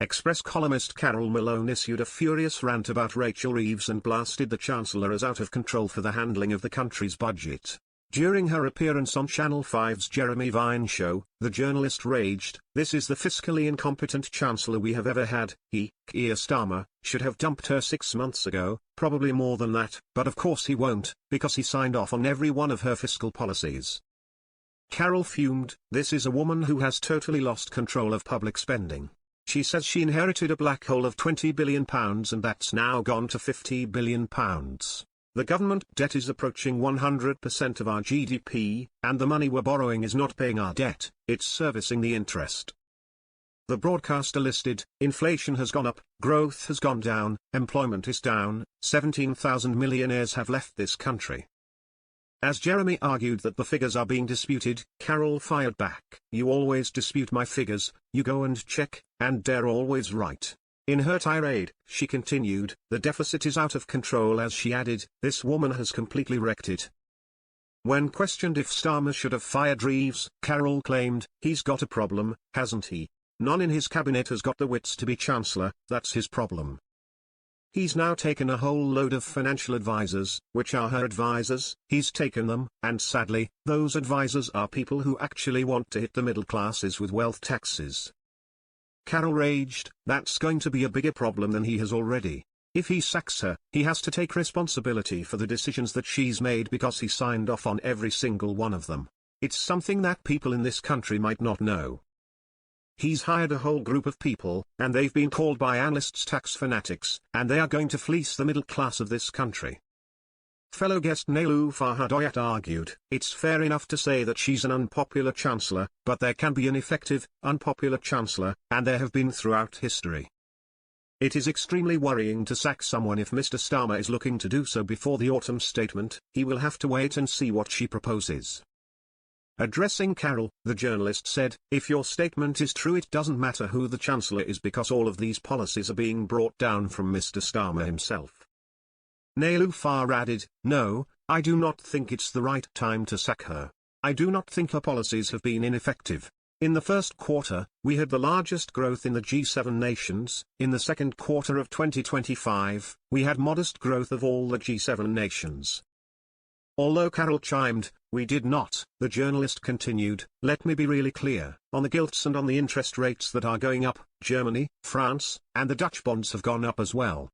Express columnist Carole Malone issued a furious rant about Rachel Reeves and blasted the Chancellor as out of control for the handling of the country's budget. During her appearance on Channel 5's Jeremy Vine show, the journalist raged, "This is the fiscally incompetent Chancellor we have ever had. He, Keir Starmer, should have dumped her 6 months ago, probably more than that, but of course he won't, because he signed off on every one of her fiscal policies." Carole fumed, "This is a woman who has totally lost control of public spending. She says she inherited a black hole of £20 billion and that's now gone to £50 billion. The government debt is approaching 100% of our GDP, and the money we're borrowing is not paying our debt, it's servicing the interest." The broadcaster listed, "Inflation has gone up, growth has gone down, employment is down, 17,000 millionaires have left this country." As Jeremy argued that the figures are being disputed, Carole fired back, "You always dispute my figures, you go and check, and they're always right." In her tirade, she continued, "The deficit is out of control," as she added, "This woman has completely wrecked it." When questioned if Starmer should have fired Reeves, Carole claimed, "He's got a problem, hasn't he? None in his cabinet has got the wits to be Chancellor, that's his problem. He's now taken a whole load of financial advisors, which are her advisors, he's taken them, and sadly, those advisors are people who actually want to hit the middle classes with wealth taxes." Carole raged, "That's going to be a bigger problem than he has already. If he sacks her, he has to take responsibility for the decisions that she's made because he signed off on every single one of them. It's something that people in this country might not know. He's hired a whole group of people, and they've been called by analysts tax fanatics, and they are going to fleece the middle class of this country." Fellow guest Niloufar Hadoyat argued, "It's fair enough to say that she's an unpopular Chancellor, but there can be an effective, unpopular Chancellor, and there have been throughout history. It is extremely worrying to sack someone. If Mr. Starmer is looking to do so before the autumn statement, he will have to wait and see what she proposes." Addressing Carole, the journalist said, "If your statement is true, it doesn't matter who the Chancellor is because all of these policies are being brought down from Mr. Starmer himself." Niloufar added, "No, I do not think it's the right time to sack her. I do not think her policies have been ineffective. In the first quarter, we had the largest growth in the G7 nations. In the second quarter of 2025, we had modest growth of all the G7 nations." Although Carole chimed, "We did not," the journalist continued, "Let me be really clear, on the gilts and on the interest rates that are going up, Germany, France, and the Dutch bonds have gone up as well.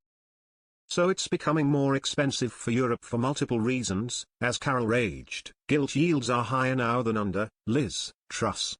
So it's becoming more expensive for Europe for multiple reasons." As Carole raged, "Gilt yields are higher now than under Liz Truss.